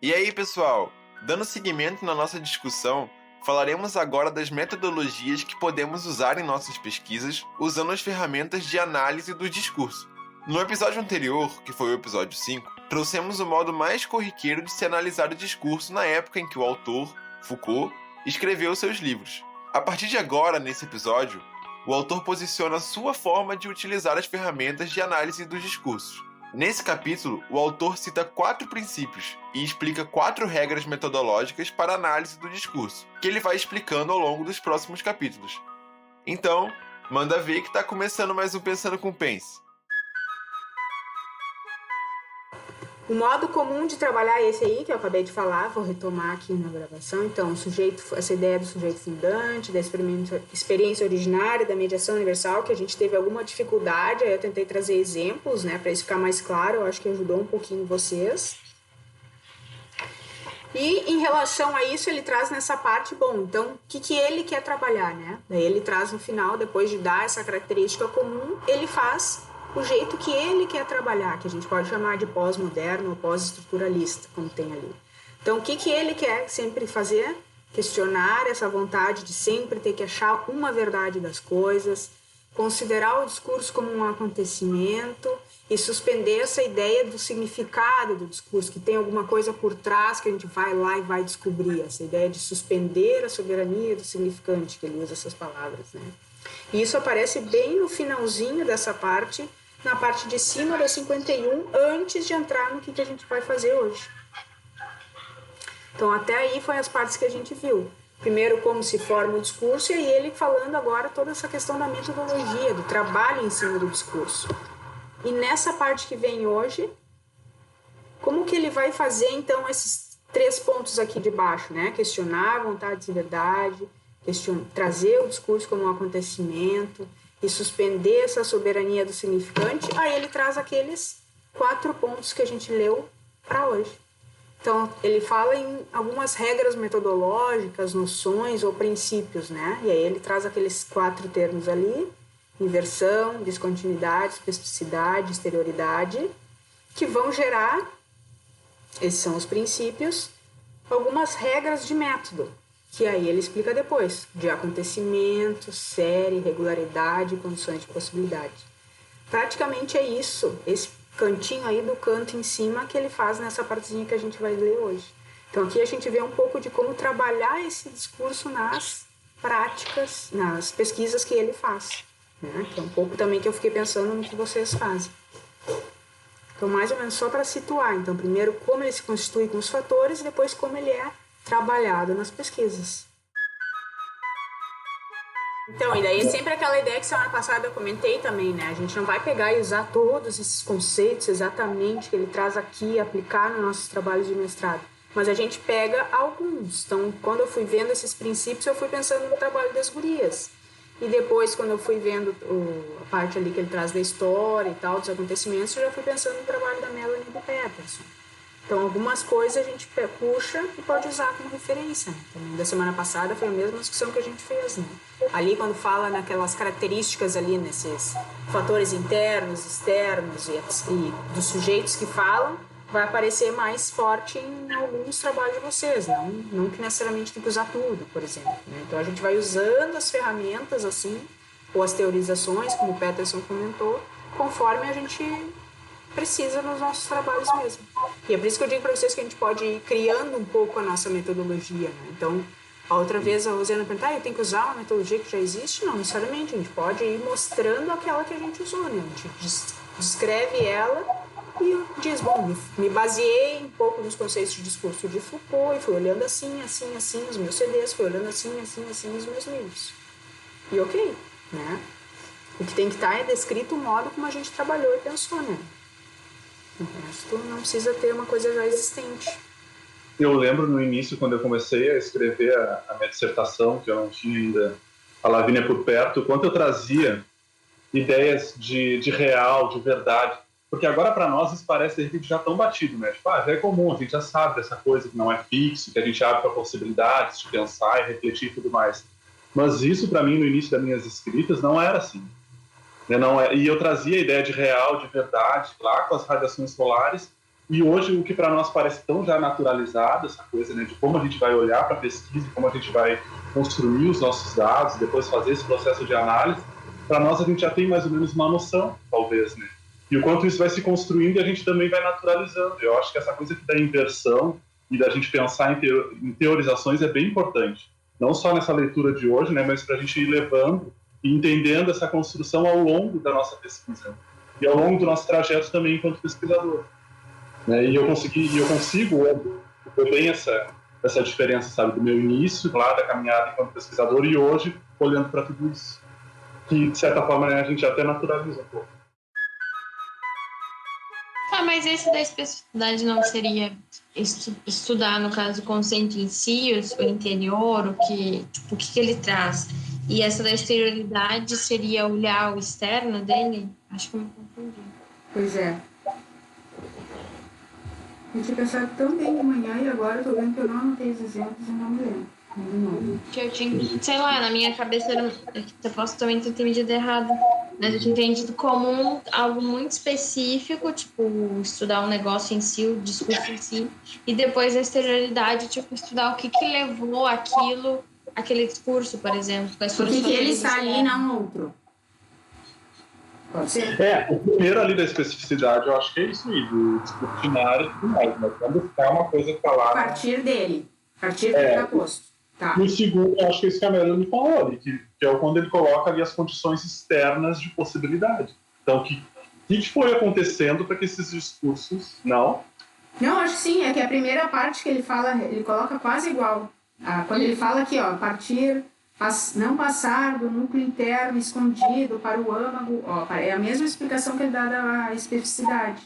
E aí, pessoal? Dando seguimento na nossa discussão, falaremos agora das metodologias que podemos usar em nossas pesquisas usando as ferramentas de análise do discurso. No episódio anterior, que foi o episódio 5, trouxemos o modo mais corriqueiro de se analisar o discurso na época em que o autor, Foucault, escreveu seus livros. A partir de agora, nesse episódio, o autor posiciona a sua forma de utilizar as ferramentas de análise dos discursos. Nesse capítulo, o autor cita 4 princípios e explica 4 regras metodológicas para a análise do discurso, que ele vai explicando ao longo dos próximos capítulos. Então, manda ver que está começando mais um Pensando com Pense. O modo comum de trabalhar é esse aí que eu acabei de falar, vou retomar aqui na gravação. Então, essa ideia do sujeito fundante, da experiência originária, da mediação universal, que a gente teve alguma dificuldade, aí eu tentei trazer exemplos, né, para isso ficar mais claro, eu acho que ajudou um pouquinho vocês. E em relação a isso, ele traz nessa parte, então, o que ele quer trabalhar, né? Daí ele traz no final, depois de dar essa característica comum, ele faz o jeito que ele quer trabalhar, que a gente pode chamar de pós-moderno ou pós-estruturalista, como tem ali. Então, o que ele quer sempre fazer? Questionar essa vontade de sempre ter que achar uma verdade das coisas, considerar o discurso como um acontecimento e suspender essa ideia do significado do discurso, que tem alguma coisa por trás que a gente vai lá e vai descobrir, essa ideia de suspender a soberania do significante, que ele usa essas palavras, né? E isso aparece bem no finalzinho dessa parte, na parte de cima da 51, antes de entrar no que a gente vai fazer hoje. Então, até aí foi as partes que a gente viu. Primeiro, como se forma o discurso, e aí ele falando agora toda essa questão da metodologia, do trabalho em cima do discurso. E nessa parte que vem hoje, como que ele vai fazer, então, esses 3 pontos aqui de baixo, né? Questionar a vontade de verdade, trazer o discurso como um acontecimento e suspender essa soberania do significante. Aí ele traz aqueles 4 pontos que a gente leu para hoje. Então, ele fala em algumas regras metodológicas, noções ou princípios, né? E aí ele traz aqueles 4 termos ali: inversão, descontinuidade, especificidade, exterioridade, que vão gerar, esses são os princípios, algumas regras de método, que aí ele explica depois, de acontecimento, série, regularidade e condições de possibilidade. Praticamente é isso, esse cantinho aí do canto em cima que ele faz nessa partezinha que a gente vai ler hoje. Então aqui a gente vê um pouco de como trabalhar esse discurso nas práticas, nas pesquisas que ele faz, né? Que é um pouco também que eu fiquei pensando no que vocês fazem. Então, mais ou menos só para situar. Então, primeiro, como ele se constitui com os fatores e depois como ele é trabalhado nas pesquisas. Então, e daí é sempre aquela ideia que semana passada eu comentei também, né? A gente não vai pegar e usar todos esses conceitos exatamente que ele traz aqui e aplicar nos nossos trabalhos de mestrado. Mas a gente pega alguns. Então, quando eu fui vendo esses princípios, eu fui pensando no trabalho das gurias. E depois, quando eu fui vendo a parte ali que ele traz da história e tal, dos acontecimentos, eu já fui pensando no trabalho da Melanie e do Peterson. Então, algumas coisas a gente puxa e pode usar como referência. Também da semana passada foi a mesma discussão que a gente fez, né? Ali, quando fala naquelas características ali, nesses fatores internos, externos e dos sujeitos que falam, vai aparecer mais forte em alguns trabalhos de vocês, não que necessariamente tem que usar tudo, por exemplo, né? Então, a gente vai usando as ferramentas, assim, ou as teorizações, como o Peterson comentou, conforme a gente precisa nos nossos trabalhos mesmo. E é por isso que eu digo para vocês que a gente pode ir criando um pouco a nossa metodologia, né? Então, a outra vez a Rosiana perguntou, eu tenho que usar uma metodologia que já existe? Não, necessariamente, a gente pode ir mostrando aquela que a gente usou, né? A gente descreve ela e diz, me baseei um pouco nos conceitos de discurso de Foucault e fui olhando assim, assim, assim os meus CDs, fui olhando assim, assim, assim os meus livros. E ok, né? O que tem que estar é descrito o modo como a gente trabalhou e pensou, né? O resto não precisa ter uma coisa já existente. Eu lembro no início, quando eu comecei a escrever a minha dissertação, que eu não tinha ainda a Lavínia por perto, quanto eu trazia ideias de real, de verdade. Porque agora, para nós, isso parece, de repente, já tão batido, né? Tipo, já é comum, a gente já sabe dessa coisa que não é fixo, que a gente abre para possibilidades de pensar e refletir e tudo mais. Mas isso, para mim, no início das minhas escritas, não era assim. E eu trazia a ideia de real, de verdade, lá com as radiações solares, E hoje, o que para nós parece tão já naturalizado, essa coisa, né, de como a gente vai olhar para a pesquisa, como a gente vai construir os nossos dados, depois fazer esse processo de análise, para nós a gente já tem mais ou menos uma noção, talvez, né? E o quanto isso vai se construindo e a gente também vai naturalizando. Eu acho que essa coisa aqui da inversão e da gente pensar em teorizações é bem importante. Não só nessa leitura de hoje, né, mas para a gente ir levando e entendendo essa construção ao longo da nossa pesquisa e ao longo do nosso trajeto também enquanto pesquisador. Né? E eu consigo ver bem essa diferença, sabe, do meu início lá da caminhada enquanto pesquisador e hoje olhando para tudo isso, que de certa forma, né, a gente até naturaliza um pouco. Ah, mas esse da especificidade não seria estudar, no caso, o conceito em si, o interior, o que ele traz? E essa da exterioridade seria olhar o externo dele? Acho que eu me confundi. Pois é. Eu tinha pensado tão bem de manhã e agora eu tô vendo que eu não anotei os exemplos e não me lembro. Que eu tinha, sei lá, na minha cabeça era, eu posso também ter entendido errado, mas eu tinha entendido como algo muito específico, tipo, estudar um negócio em si, o discurso em si, e depois a exterioridade, tipo, estudar o que levou aquele discurso, por exemplo. Por que ele está ali e não outro? Pode ser? O primeiro ali da especificidade, eu acho que é isso aí, do discurso binário e tudo mais, mas quando ficar uma coisa falada... A partir dele, a partir do que está posto. Tá. E o segundo, eu acho que é isso que a Melanie falou ali, que é quando ele coloca ali as condições externas de possibilidade. Então, o que foi acontecendo para que esses discursos... Não, acho que sim, é que a primeira parte que ele fala, ele coloca quase igual. Quando ele fala aqui, ó, partir, não passar do núcleo interno escondido para o âmago, ó, é a mesma explicação que ele dá da especificidade.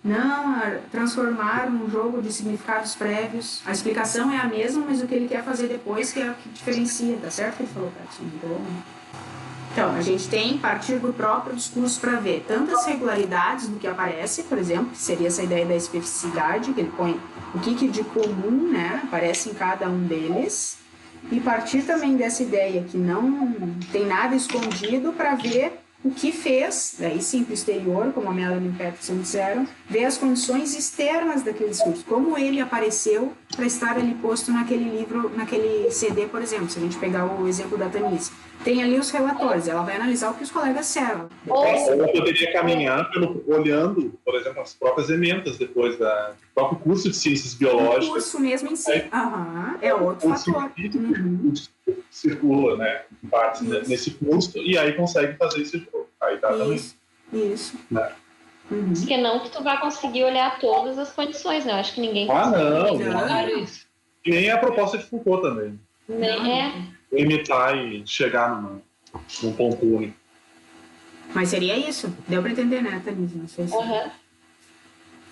Não transformar um jogo de significados prévios. A explicação é a mesma, mas o que ele quer fazer depois que é o que diferencia, tá certo? Ele falou pra ti. Então, a gente tem partir do próprio discurso para ver tantas regularidades do que aparece, por exemplo, que seria essa ideia da especificidade, que ele põe o que de comum, né, aparece em cada um deles, e partir também dessa ideia que não tem nada escondido para ver o que fez, daí sim para o exterior, como a Melanie e o Peterson disseram, ver as condições externas daquele discurso, como ele apareceu para estar ali posto naquele livro, naquele CD, por exemplo, se a gente pegar o exemplo da Tanise. Tem ali os relatórios, ela vai analisar o que os colegas disseram. Ela poderia caminhar olhando, por exemplo, as próprias emendas depois do próprio curso de ciências biológicas. O curso mesmo em si, é outro fator. Circula, né, em partes nesse curso, e aí consegue fazer esse jogo. Aí tá também. Isso. Né? Porque não que tu vá conseguir olhar todas as condições, né? Eu acho que ninguém consegue isso. E nem a proposta de Foucault também. Limitar e chegar num ponto único. Mas seria isso. Deu para entender, né, Tanise? Não sei se...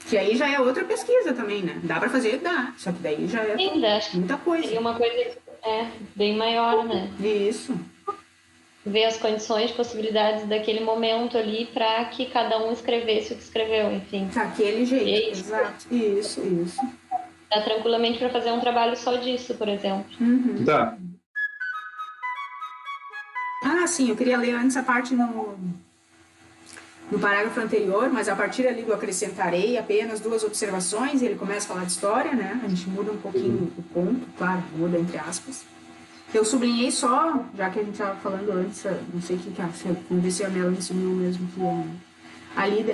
Que aí já é outra pesquisa também, né? Dá para fazer? Dá. Só que daí já é muita coisa. Seria uma coisa bem maior, né? Isso. Ver as condições, possibilidades daquele momento ali para que cada um escrevesse o que escreveu, enfim. Daquele jeito, exato. Isso. Dá tranquilamente para fazer um trabalho só disso, por exemplo. Tá. Sim, eu queria ler antes a parte no parágrafo anterior, mas a partir ali do acrescentarei apenas 2 observações, e ele começa a falar de história, né? A gente muda um pouquinho o ponto, claro, muda entre aspas. Eu sublinhei só, já que a gente estava falando antes, não sei o que vamos ver se a Melanie subiu mesmo, que ali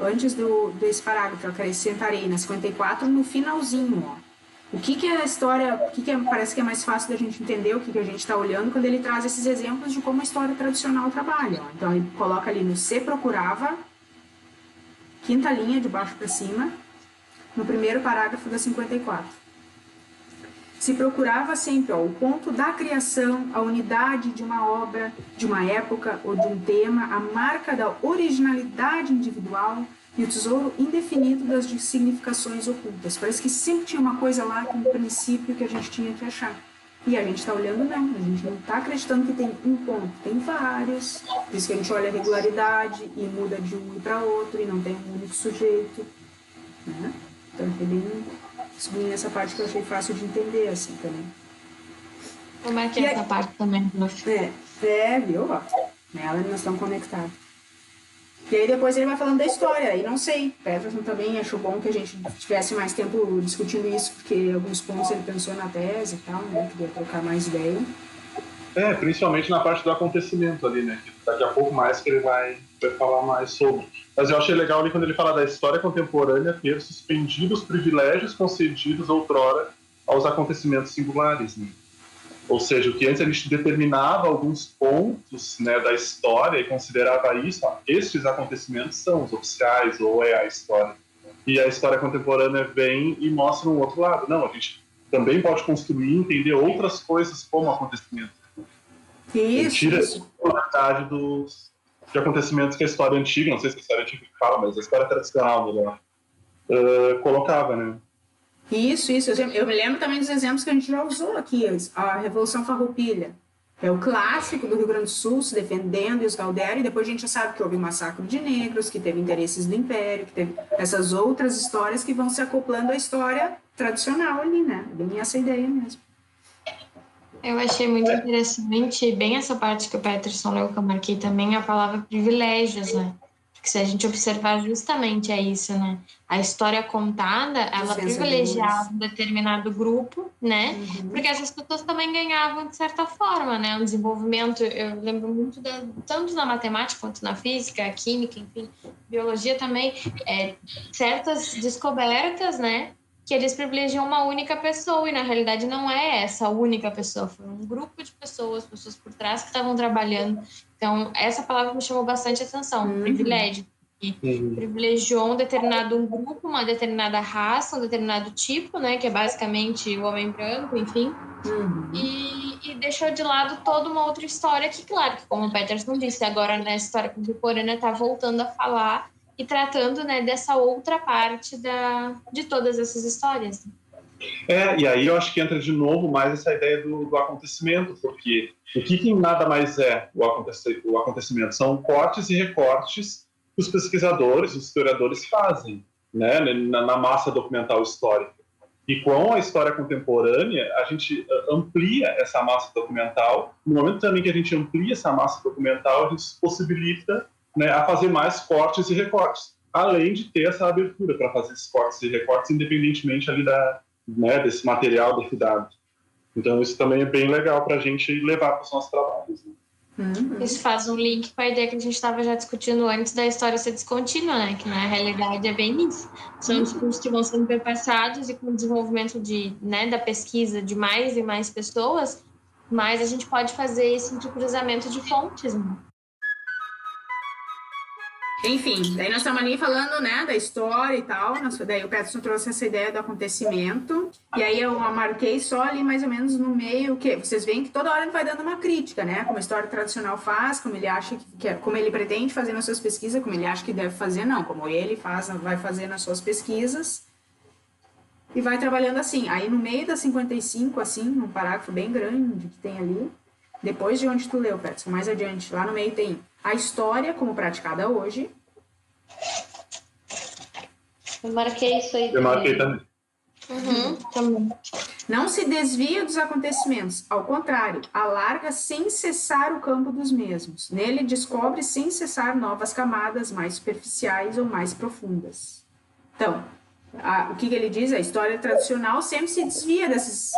antes desse parágrafo, eu acrescentarei na 54, no finalzinho, ó. O que é a história, parece que é mais fácil da gente entender o que a gente está olhando quando ele traz esses exemplos de como a história tradicional trabalha. Ó. Então, ele coloca ali no se procurava, 5ª linha, de baixo para cima, no primeiro parágrafo da 54. Se procurava sempre o ponto da criação, a unidade de uma obra, de uma época ou de um tema, a marca da originalidade individual, e o tesouro indefinido das significações ocultas. Parece que sempre tinha uma coisa lá, um princípio que a gente tinha que achar. E a gente está olhando, não. A gente não está acreditando que tem um ponto. Tem vários. Por isso que a gente olha a regularidade e muda de um para outro e não tem um único sujeito. Né? Então, é bem... Sublinhei essa parte que eu achei fácil de entender, assim, também. Como é que é essa parte também, prof? Viu? Nela nós estamos conectados. E aí depois ele vai falando da história, e não sei, Peterson também achou bom que a gente tivesse mais tempo discutindo isso, porque alguns pontos ele pensou na tese e tal, né, queria trocar mais ideia. Principalmente na parte do acontecimento ali, né, que daqui a pouco mais que ele vai falar mais sobre. Mas eu achei legal ali quando ele fala da história contemporânea ter suspendido os privilégios concedidos outrora aos acontecimentos singulares, né? Ou seja, o que antes a gente determinava alguns pontos, né, da história e considerava isso, estes acontecimentos são os oficiais ou é a história. E a história contemporânea vem e mostra um outro lado. Não, a gente também pode construir e entender outras coisas como acontecimento. Isso. Tira a metade de acontecimentos que a história antiga, não sei se a história antiga fala, mas a história tradicional melhor, colocava, né? Isso. Eu me lembro também dos exemplos que a gente já usou aqui. A Revolução Farroupilha. É o clássico do Rio Grande do Sul se defendendo e os Galdério, e depois a gente já sabe que houve um massacre de negros, que teve interesses do Império, que teve essas outras histórias que vão se acoplando à história tradicional ali, né? Bem essa ideia mesmo. Eu achei muito interessante, bem essa parte que o Peterson leu, que eu marquei também, a palavra privilégios, né? Porque se a gente observar justamente é isso, né? A história contada, ela privilegiava um determinado grupo, né? Porque essas pessoas também ganhavam de certa forma, né? Um desenvolvimento, eu lembro muito, tanto na matemática quanto na física, química, enfim, biologia também, certas descobertas, né? Que eles privilegiam uma única pessoa, e na realidade não é essa única pessoa, foi um grupo de pessoas por trás que estavam trabalhando. Então, essa palavra me chamou bastante atenção, privilégio. Que privilegiou um determinado grupo, uma determinada raça, um determinado tipo, né, que é basicamente o homem branco, enfim, e deixou de lado toda uma outra história que, claro, que como o Peterson disse, agora na história contemporânea está voltando a falar e tratando, né, dessa outra parte de todas essas histórias. E aí eu acho que entra de novo mais essa ideia do acontecimento, porque o que nada mais é o acontecimento? São cortes e recortes que os pesquisadores, os historiadores fazem, né, na massa documental histórica. E com a história contemporânea, a gente amplia essa massa documental. No momento também que a gente amplia essa massa documental, a gente se possibilita, né, a fazer mais cortes e recortes, além de ter essa abertura para fazer esses cortes e recortes, independentemente ali desse material, desse dado. Então, isso também é bem legal para a gente levar para os nossos trabalhos. Né? Isso faz um link com a ideia que a gente estava já discutindo antes da história ser descontínua, né? Que na realidade é bem isso. São discursos que vão sendo perpassados e com o desenvolvimento da pesquisa de mais e mais pessoas, mas a gente pode fazer esse cruzamento de fontes, né? Enfim, daí nós estamos ali falando, né, da história e tal, daí o Peterson trouxe essa ideia do acontecimento, e aí eu marquei só ali mais ou menos no meio, que vocês veem que toda hora ele vai dando uma crítica, né, como a história tradicional faz, como ele acha como ele pretende fazer nas suas pesquisas, como ele acha que deve fazer, não, como ele vai fazer nas suas pesquisas, e vai trabalhando assim. Aí no meio da 55, assim, num parágrafo bem grande que tem ali, depois de onde tu leu, Peterson, mais adiante, lá no meio tem a história como praticada hoje. Eu marquei isso aí. Eu marquei também. Também. Não se desvia dos acontecimentos, ao contrário, alarga sem cessar o campo dos mesmos. Nele descobre sem cessar novas camadas mais superficiais ou mais profundas. Então, o que ele diz? A história tradicional sempre se desvia desses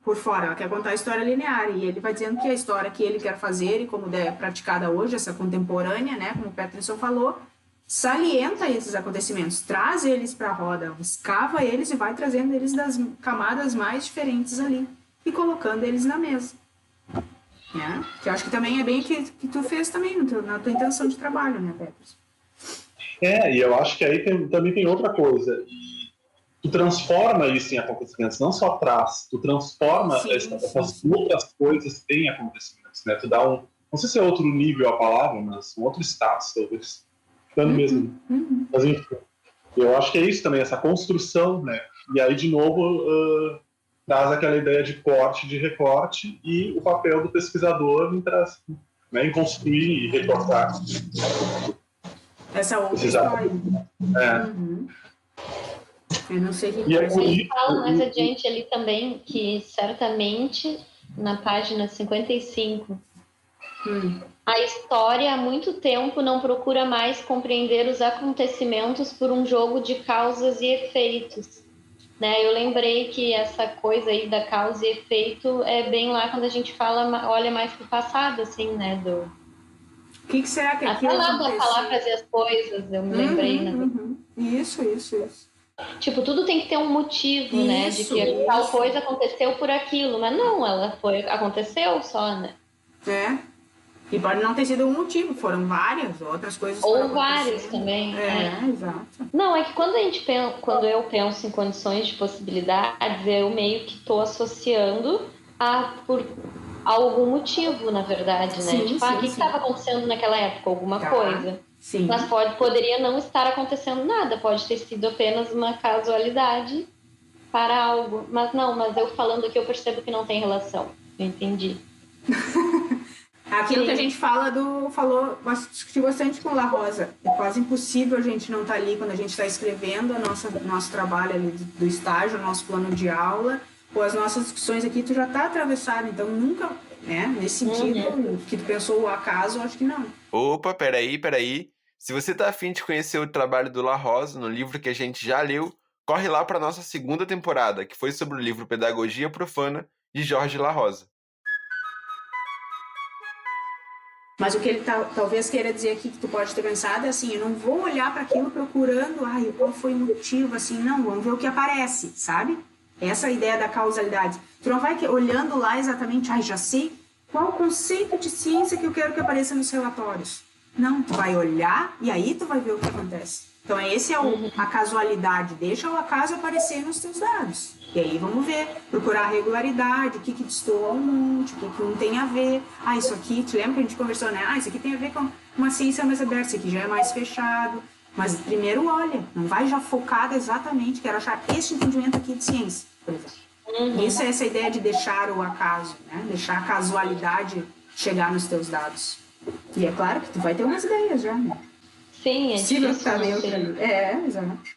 por fora, ela quer contar a história linear, e ele vai dizendo que a história que ele quer fazer e como é praticada hoje, essa contemporânea, né, como o Peterson falou, salienta esses acontecimentos, traz eles para a roda, escava eles e vai trazendo eles das camadas mais diferentes ali e colocando eles na mesa. Né? Que eu acho que também é bem que tu fez também na tua intenção de trabalho, né, Peterson? E eu acho que aí também tem outra coisa. Tu transforma isso em acontecimentos, não só traz, tu transforma essas outras coisas em acontecimentos, né? Tu dá não sei se é outro nível a palavra, mas um outro status, talvez. Dando mesmo. Mas enfim, eu acho que é isso também, essa construção, né? E aí, de novo, traz aquela ideia de corte, de recorte, e o papel do pesquisador em construir e recortar. Essa outra história. Eu não sei o que ele fala mais adiante ali também que certamente na página 55 A história, há muito tempo, não procura mais compreender os acontecimentos por um jogo de causas e efeitos. Né? Eu lembrei que essa coisa aí da causa e efeito é bem lá quando a gente fala, olha mais pro passado, assim, né? O que será que Até aquilo lá da aconteceu? palavras e as coisas, eu me lembrei, né? Isso. Tipo, tudo tem que ter um motivo, né? De que tal coisa aconteceu por aquilo, mas não, aconteceu só, né? É. E pode não ter sido um motivo, foram várias outras coisas. Ou vários também. Exato. Não, é que quando eu penso em condições de possibilidades, eu meio que estou associando por algum motivo, na verdade, né? Sim, Tipo, sim, o que sim. estava acontecendo naquela época? Alguma Tá. coisa. Sim. Mas poderia não estar acontecendo nada, pode ter sido apenas uma casualidade para algo. Mas eu falando aqui, eu percebo que não tem relação. Eu entendi. Aquilo Sim. que a gente discutiu bastante com La Rosa. É quase impossível a gente não estar ali quando a gente está escrevendo nosso trabalho ali do estágio, nosso plano de aula, ou as nossas discussões aqui, tu já está atravessado. Então, nunca, né? Nesse sentido, que tu pensou o acaso, acho que não. Opa, peraí. Se você tá afim de conhecer o trabalho do La Rosa no livro que a gente já leu, corre lá para nossa segunda temporada, que foi sobre o livro Pedagogia Profana, de Jorge La Rosa. Mas o que ele talvez queira dizer aqui, que tu pode ter pensado, é assim, eu não vou olhar para aquilo procurando, qual foi o motivo, assim, não, vamos ver o que aparece, sabe? Essa é a ideia da causalidade. Tu não vai olhando lá exatamente, já sei qual o conceito de ciência que eu quero que apareça nos relatórios. Não, tu vai olhar e aí tu vai ver o que acontece. Então, esse é a casualidade, deixa o acaso aparecer nos teus dados. E aí vamos ver, procurar a regularidade, o que destoa um monte, o que um tem a ver. Isso aqui, te lembra que a gente conversou, né? Isso aqui tem a ver com uma ciência mais aberta, isso aqui já é mais fechado. Mas primeiro olha, não vai já focado exatamente, quero achar este entendimento aqui de ciência, por exemplo. Isso é essa ideia de deixar o acaso, né? Deixar a casualidade chegar nos teus dados. E é claro que tu vai ter umas ideias já, né? Sim, é difícil. Exato.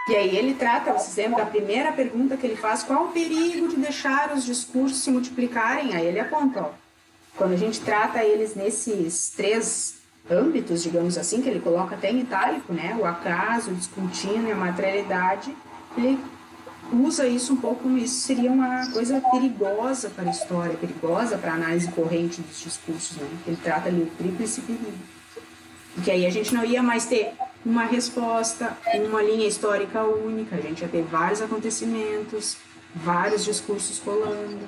E aí ele trata, vocês lembram da primeira pergunta que ele faz, qual o perigo de deixar os discursos se multiplicarem? Aí ele aponta, quando a gente trata eles nesses 3 âmbitos, digamos assim, que ele coloca até em itálico, né? O acaso, o descontínuo e a materialidade, ele usa isso um pouco, isso seria uma coisa perigosa para a história, perigosa para a análise corrente dos discursos, né? Ele trata ali o tríplice perigo. Porque aí a gente não ia mais ter uma resposta, uma linha histórica única, a gente ia ter vários acontecimentos, vários discursos rolando.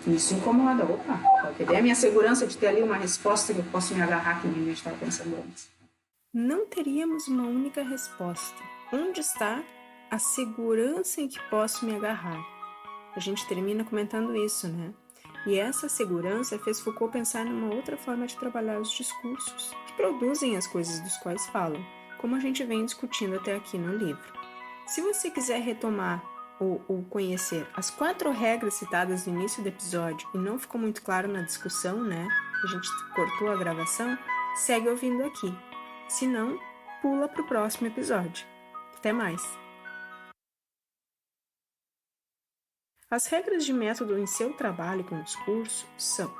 Isso incomoda. Opa, cadê a minha segurança de ter ali uma resposta que eu posso me agarrar, que ninguém estava pensando antes? Não teríamos uma única resposta. Onde está a segurança em que posso me agarrar? A gente termina comentando isso, né? E essa segurança fez Foucault pensar numa outra forma de trabalhar os discursos, que produzem as coisas dos quais falam, como a gente vem discutindo até aqui no livro. Se você quiser retomar ou conhecer as 4 regras citadas no início do episódio e não ficou muito claro na discussão, né? A gente cortou a gravação, segue ouvindo aqui. Se não, pula para o próximo episódio. Até mais! As regras de método em seu trabalho com o discurso são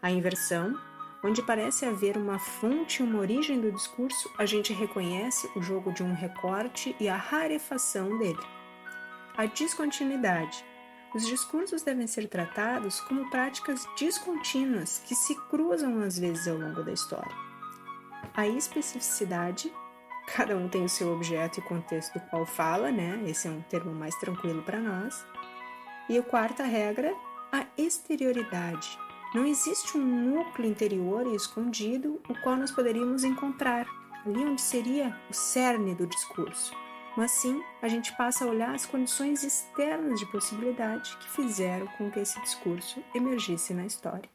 a inversão, onde parece haver uma fonte e uma origem do discurso, a gente reconhece o jogo de um recorte e a rarefação dele. A descontinuidade. Os discursos devem ser tratados como práticas descontínuas que se cruzam às vezes ao longo da história. A especificidade. Cada um tem o seu objeto e contexto do qual fala, né? Esse é um termo mais tranquilo para nós. E a 4ª regra, a exterioridade. Não existe um núcleo interior e escondido o qual nós poderíamos encontrar, ali onde seria o cerne do discurso. Mas sim, a gente passa a olhar as condições externas de possibilidade que fizeram com que esse discurso emergisse na história.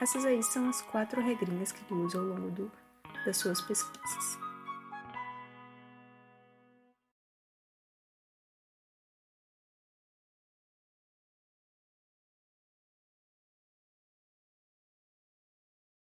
Essas aí são as 4 regrinhas que ele usa ao longo das suas pesquisas.